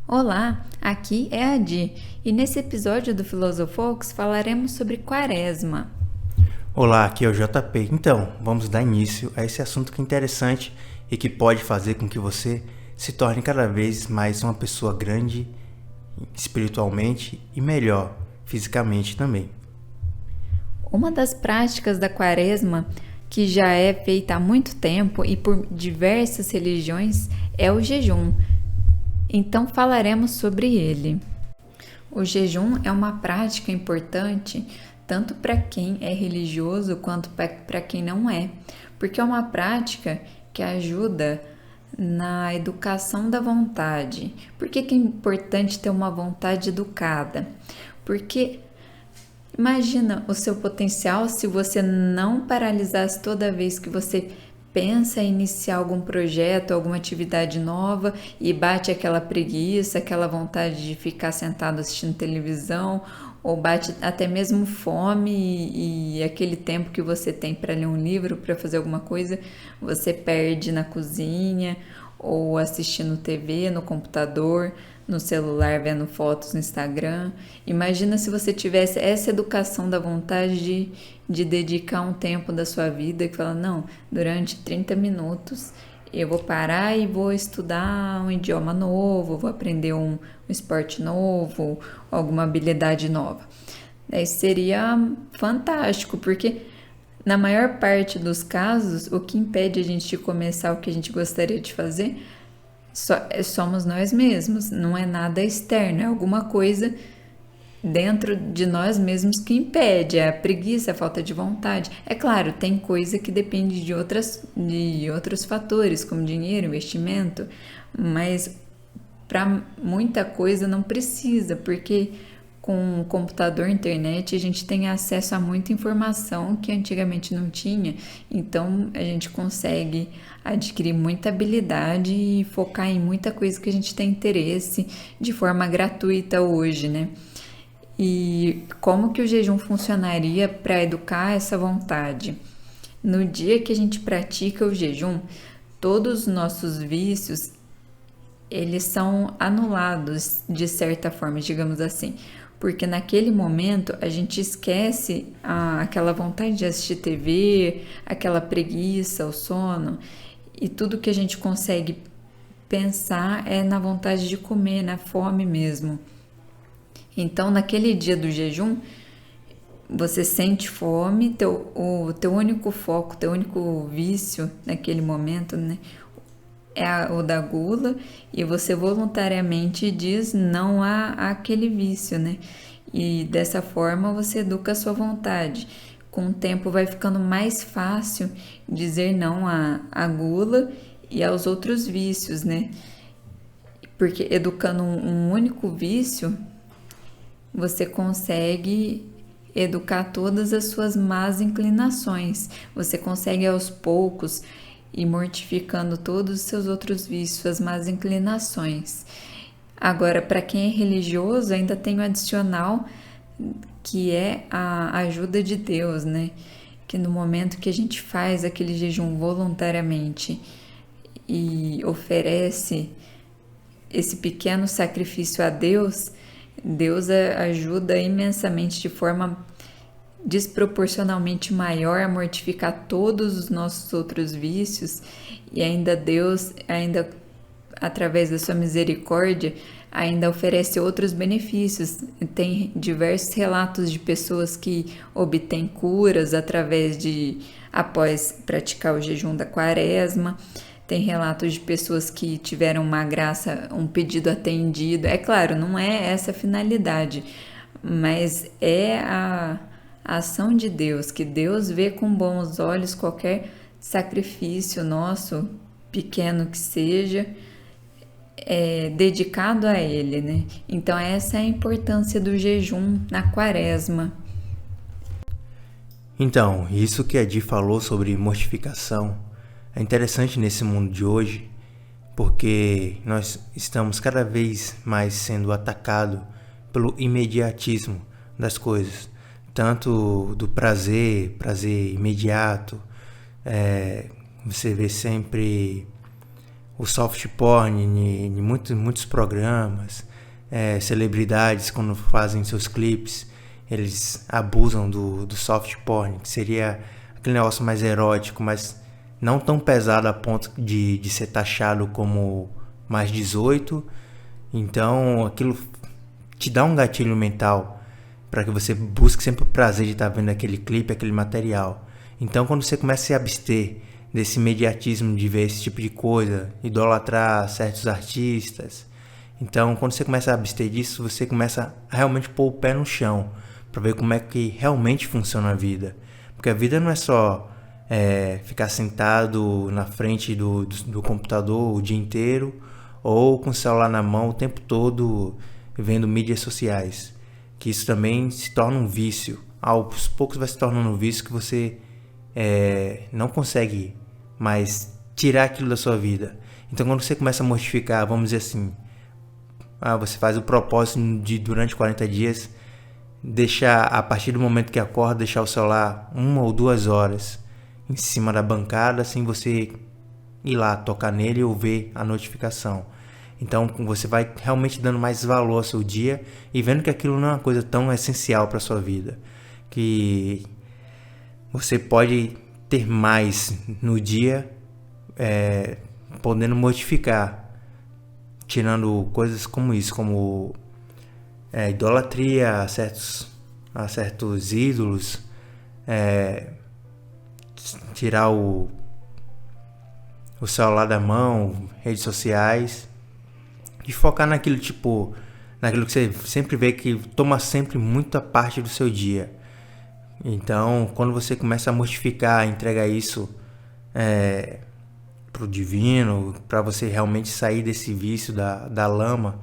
Olá, aqui é a Di e nesse episódio do Filosofocus falaremos sobre Quaresma. Olá, aqui é o JP. Então, vamos dar início a esse assunto que é interessante e que pode fazer com que você se torne cada vez mais uma pessoa grande espiritualmente e melhor fisicamente também. Uma das práticas da Quaresma, que já é feita há muito tempo e por diversas religiões, é o jejum. Então falaremos sobre ele. O jejum é uma prática importante tanto para quem é religioso quanto para quem não é, porque é uma prática que ajuda na educação da vontade. Por que é importante ter uma vontade educada? Porque imagina o seu potencial se você não paralisasse toda vez que você pensa em iniciar algum projeto, alguma atividade nova e bate aquela preguiça, aquela vontade de ficar sentado assistindo televisão, ou bate até mesmo fome e aquele tempo que você tem para ler um livro, para fazer alguma coisa, você perde na cozinha ou assistindo TV, no computador, no celular, vendo fotos no Instagram. Imagina se você tivesse essa educação da vontade de dedicar um tempo da sua vida que fala, não, durante 30 minutos eu vou parar e vou estudar um idioma novo, vou aprender um esporte novo, alguma habilidade nova. Daí seria fantástico, porque na maior parte dos casos, o que impede a gente de começar o que a gente gostaria de fazer somos nós mesmos, não é nada externo, é alguma coisa dentro de nós mesmos que impede, é a preguiça, a falta de vontade. É claro, tem coisa que depende de outros fatores, como dinheiro, investimento, mas para muita coisa não precisa, porque com o computador, internet, a gente tem acesso a muita informação que antigamente não tinha, então a gente consegue adquirir muita habilidade e focar em muita coisa que a gente tem interesse de forma gratuita hoje, né? E como que o jejum funcionaria para educar essa vontade? No dia que a gente pratica o jejum, todos os nossos vícios, eles são anulados de certa forma, digamos assim. Porque naquele momento a gente esquece aquela vontade de assistir TV, aquela preguiça, o sono, e tudo que a gente consegue pensar é na vontade de comer, na fome mesmo. Então, naquele dia do jejum, você sente fome, o teu único foco, teu único vício naquele momento, né, é o da gula, e você voluntariamente diz não àquele vício, né? E dessa forma você educa a sua vontade. Com o tempo vai ficando mais fácil dizer não à gula e aos outros vícios, né? Porque educando um único vício, você consegue educar todas as suas más inclinações. Você consegue aos poucos ir mortificando todos os seus outros vícios, suas más inclinações. Agora, para quem é religioso, ainda tem o adicional, que é a ajuda de Deus, né? Que no momento que a gente faz aquele jejum voluntariamente e oferece esse pequeno sacrifício a Deus, Deus ajuda imensamente, de forma desproporcionalmente maior, a mortificar todos os nossos outros vícios, e ainda Deus, ainda através da sua misericórdia, ainda oferece outros benefícios. Tem diversos relatos de pessoas que obtêm curas após praticar o jejum da Quaresma. Tem relatos de pessoas que tiveram uma graça, um pedido atendido. É claro, não é essa a finalidade, mas é a ação de Deus, que Deus vê com bons olhos qualquer sacrifício nosso, pequeno que seja, dedicado a Ele, né? Então essa é a importância do jejum na Quaresma. Então, isso que a Di falou sobre mortificação é interessante nesse mundo de hoje, porque nós estamos cada vez mais sendo atacados pelo imediatismo das coisas, tanto do prazer imediato. Você vê sempre o soft porn em muitos programas, celebridades quando fazem seus clipes, eles abusam do soft porn, que seria aquele negócio mais erótico, mas não tão pesado a ponto de ser taxado como mais 18. Então aquilo te dá um gatilho mental para que você busque sempre o prazer de estar vendo aquele clipe, aquele material. Então quando você começa a se abster desse imediatismo de ver esse tipo de coisa, idolatrar certos artistas, então quando você começa a abster disso, você começa a realmente pôr o pé no chão para ver como é que realmente funciona a vida. Porque a vida não é só ficar sentado na frente do computador o dia inteiro, ou com o celular na mão o tempo todo vendo mídias sociais, que isso também se torna um vício. Aos poucos vai se tornando um vício que você não consegue mais tirar aquilo da sua vida. Então quando você começa a mortificar, vamos dizer assim, você faz o propósito de durante 40 dias deixar, a partir do momento que acorda, deixar o celular 1 ou 2 horas em cima da bancada, sem você ir lá tocar nele ou ver a notificação. Então você vai realmente dando mais valor ao seu dia e vendo que aquilo não é uma coisa tão essencial para a sua vida, que você pode ter mais no dia, podendo modificar, tirando coisas como isso, como idolatria a certos ídolos, tirar o celular da mão, redes sociais, e focar naquilo que você sempre vê que toma sempre muita parte do seu dia. Então, quando você começa a mortificar, entregar isso pro divino, para você realmente sair desse vício da lama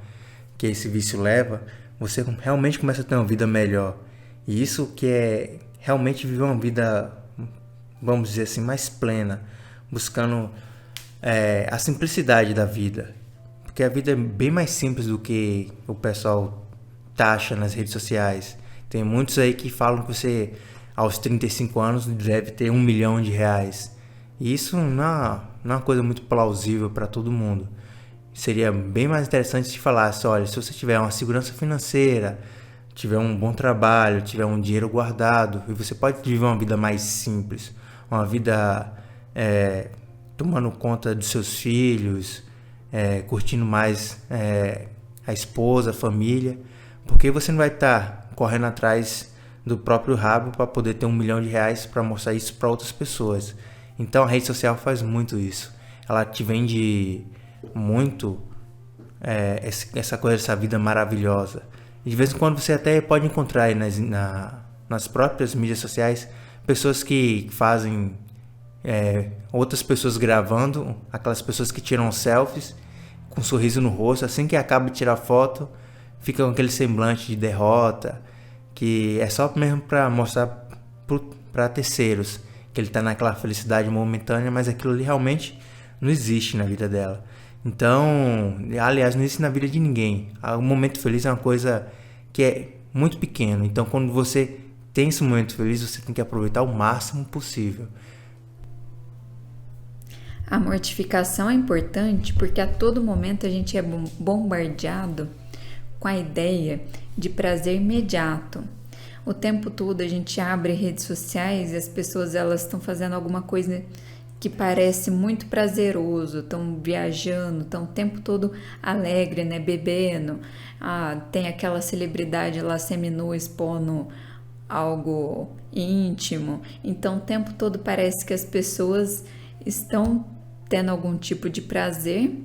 que esse vício leva, você realmente começa a ter uma vida melhor. E isso que é realmente viver uma vida, vamos dizer assim, mais plena, buscando a simplicidade da vida. Porque a vida é bem mais simples do que o pessoal taxa nas redes sociais. Tem muitos aí que falam que você, aos 35 anos, deve ter R$1 milhão. E isso não é uma coisa muito plausível para todo mundo. Seria bem mais interessante se falasse, olha, se você tiver uma segurança financeira, tiver um bom trabalho, tiver um dinheiro guardado, e você pode viver uma vida mais simples, uma vida tomando conta dos seus filhos, curtindo mais a esposa, a família, porque você não vai estar correndo atrás do próprio rabo para poder ter R$1 milhão para mostrar isso para outras pessoas. Então a rede social faz muito isso. Ela te vende muito essa coisa, essa vida maravilhosa. E de vez em quando você até pode encontrar aí nas próprias mídias sociais pessoas que fazem outras pessoas gravando, aquelas pessoas que tiram selfies com um sorriso no rosto, assim que acaba de tirar foto, fica com aquele semblante de derrota, que é só mesmo para mostrar para terceiros que ele está naquela felicidade momentânea, mas aquilo ali realmente não existe na vida dela. Então, aliás, não existe na vida de ninguém. O momento feliz é uma coisa que é muito pequena. Então, quando você tem esse momento feliz, você tem que aproveitar o máximo possível. A mortificação é importante porque a todo momento a gente é bombardeado com a ideia de prazer imediato. O tempo todo a gente abre redes sociais e as pessoas estão fazendo alguma coisa que parece muito prazeroso, estão viajando, estão o tempo todo alegre, né, bebendo. Tem aquela celebridade lá seminua expondo algo íntimo. Então o tempo todo parece que as pessoas estão tendo algum tipo de prazer,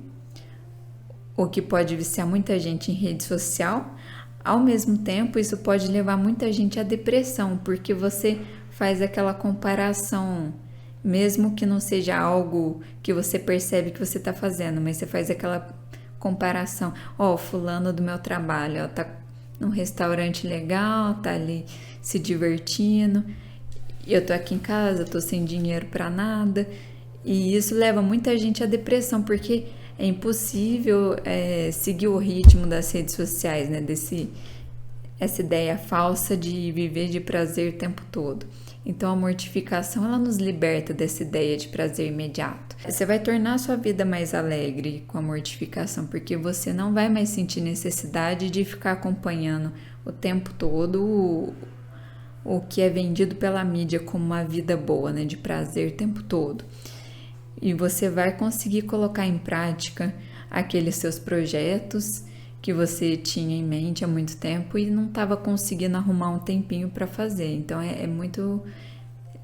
o que pode viciar muita gente em rede social. Ao mesmo tempo, isso pode levar muita gente à depressão, porque você faz aquela comparação, mesmo que não seja algo que você percebe que você está fazendo, mas você faz aquela comparação. Fulano do meu trabalho, tá num restaurante legal, tá ali se divertindo, eu tô aqui em casa, tô sem dinheiro para nada. E isso leva muita gente à depressão, porque é impossível seguir o ritmo das redes sociais, né? essa ideia falsa de viver de prazer o tempo todo. Então a mortificação, ela nos liberta dessa ideia de prazer imediato. Você vai tornar a sua vida mais alegre com a mortificação, porque você não vai mais sentir necessidade de ficar acompanhando o tempo todo o que é vendido pela mídia como uma vida boa, né, de prazer o tempo todo. E você vai conseguir colocar em prática aqueles seus projetos que você tinha em mente há muito tempo e não estava conseguindo arrumar um tempinho para fazer. Então é muito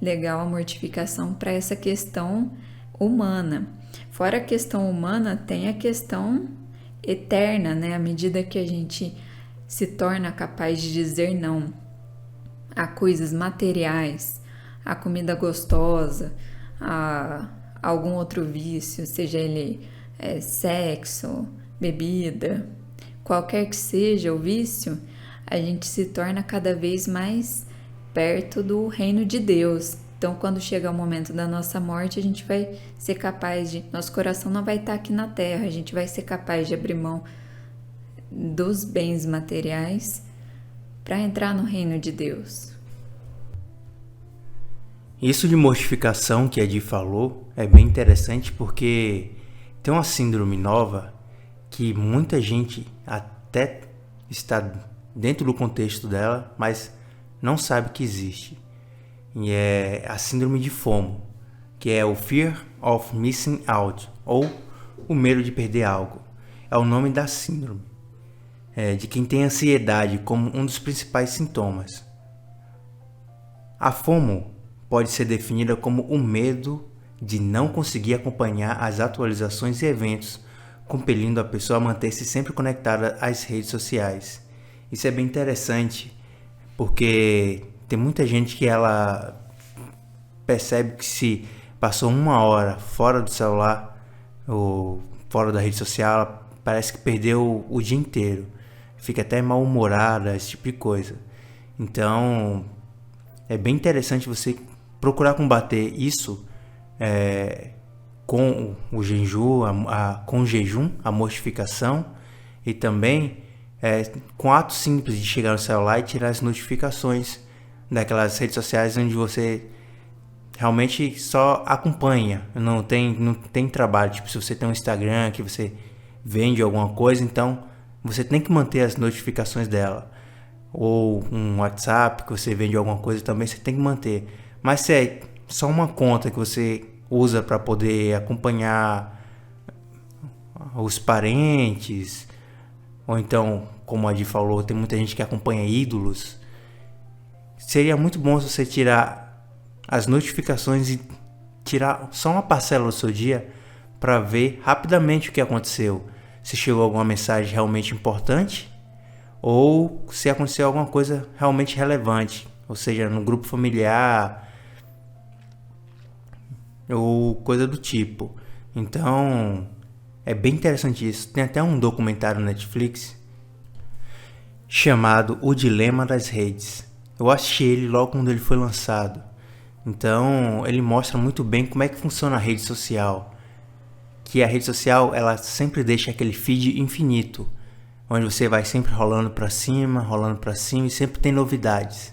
legal a mortificação para essa questão humana. Fora a questão humana, tem a questão eterna, né? À medida que a gente se torna capaz de dizer não a coisas materiais, a comida gostosa, a algum outro vício, seja ele sexo, bebida, qualquer que seja o vício, a gente se torna cada vez mais perto do reino de Deus. Então, quando chega o momento da nossa morte, a gente vai ser capaz de... Nosso coração não vai estar aqui na terra, a gente vai ser capaz de abrir mão dos bens materiais para entrar no reino de Deus. Isso de mortificação que a Edi falou é bem interessante porque tem uma síndrome nova que muita gente até está dentro do contexto dela, mas não sabe que existe. E é a síndrome de FOMO, que é o Fear of Missing Out, ou o medo de perder algo. É o nome da síndrome, de quem tem ansiedade como um dos principais sintomas. A FOMO pode ser definida como o medo de não conseguir acompanhar as atualizações e eventos, compelindo a pessoa a manter-se sempre conectada às redes sociais. Isso é bem interessante, porque tem muita gente que ela percebe que se passou 1 hora fora do celular ou fora da rede social, ela parece que perdeu o dia inteiro. Fica até mal-humorada, esse tipo de coisa. Então, é bem interessante você procurar combater isso com o jejum, com o jejum, a mortificação, e também com atos simples de chegar no celular e tirar as notificações daquelas redes sociais onde você realmente só acompanha, não tem trabalho. Tipo, se você tem um Instagram que você vende alguma coisa, então você tem que manter as notificações dela. Ou um WhatsApp que você vende alguma coisa também, você tem que manter. Mas se é só uma conta que você usa para poder acompanhar os parentes, ou então, como a Adi falou, tem muita gente que acompanha ídolos, seria muito bom se você tirar as notificações e tirar só uma parcela do seu dia para ver rapidamente o que aconteceu. Se chegou alguma mensagem realmente importante ou se aconteceu alguma coisa realmente relevante, ou seja, no grupo familiar ou coisa do tipo. Então, é bem interessante isso. Tem até um documentário na Netflix chamado O Dilema das Redes. Eu assisti ele logo quando ele foi lançado. Então, ele mostra muito bem como é que funciona a rede social. Que a rede social, ela sempre deixa aquele feed infinito, onde você vai sempre rolando para cima e sempre tem novidades.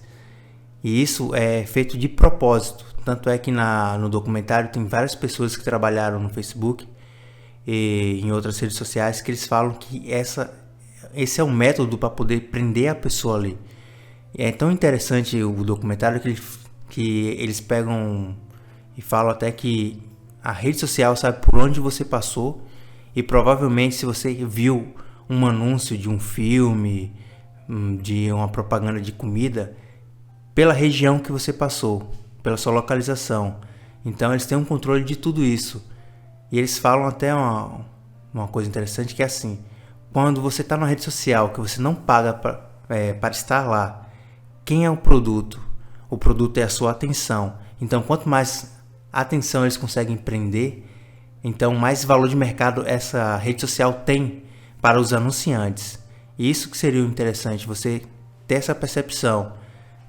E isso é feito de propósito. Tanto é que no documentário tem várias pessoas que trabalharam no Facebook e em outras redes sociais que eles falam que esse é um método para poder prender a pessoa ali. E é tão interessante o documentário que eles pegam e falam até que a rede social sabe por onde você passou e provavelmente se você viu um anúncio de um filme, de uma propaganda de comida, pela região que você passou, pela sua localização. Então eles têm um controle de tudo isso. E eles falam até uma coisa interessante que é assim: quando você está na rede social, que você não paga para estar lá, quem é o produto? O produto é a sua atenção. Então quanto mais atenção eles conseguem prender, então mais valor de mercado essa rede social tem para os anunciantes. E isso que seria interessante, você ter essa percepção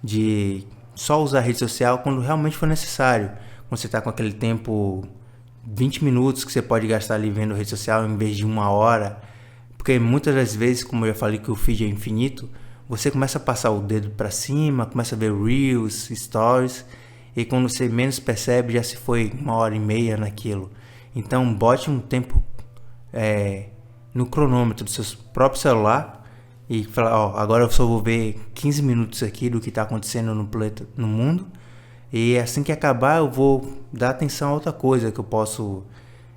de só usar a rede social quando realmente for necessário. Quando você está com aquele tempo, 20 minutos que você pode gastar ali vendo rede social em vez de 1 hora. Porque muitas das vezes, como eu já falei que o feed é infinito, você começa a passar o dedo para cima, começa a ver Reels, Stories, e quando você menos percebe, já se foi 1h30 naquilo. Então, bote um tempo no cronômetro do seu próprio celular e fala, ó, agora eu só vou ver 15 minutos aqui do que está acontecendo no mundo, e assim que acabar eu vou dar atenção a outra coisa que eu posso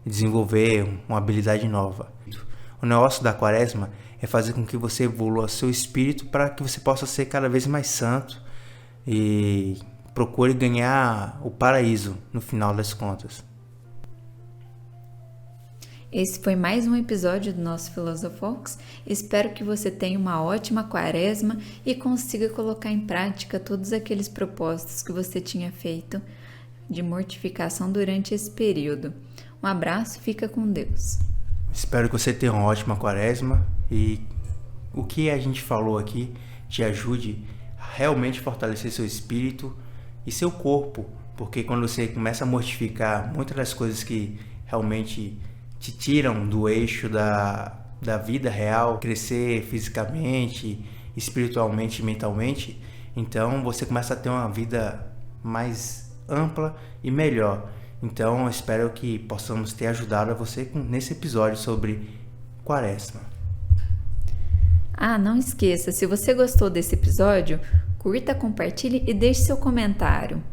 desenvolver, uma habilidade nova. O negócio da quaresma é fazer com que você evolua seu espírito para que você possa ser cada vez mais santo e procure ganhar o paraíso no final das contas. Esse foi mais um episódio do nosso Filosofox. Espero que você tenha uma ótima quaresma e consiga colocar em prática todos aqueles propósitos que você tinha feito de mortificação durante esse período. Um abraço, fica com Deus. Espero que você tenha uma ótima quaresma e o que a gente falou aqui te ajude a realmente fortalecer seu espírito e seu corpo, porque quando você começa a mortificar muitas das coisas que realmente te tiram do eixo da vida real, crescer fisicamente, espiritualmente e mentalmente, então você começa a ter uma vida mais ampla e melhor. Então eu espero que possamos ter ajudado a você nesse episódio sobre quaresma. Não esqueça, se você gostou desse episódio, curta, compartilhe e deixe seu comentário.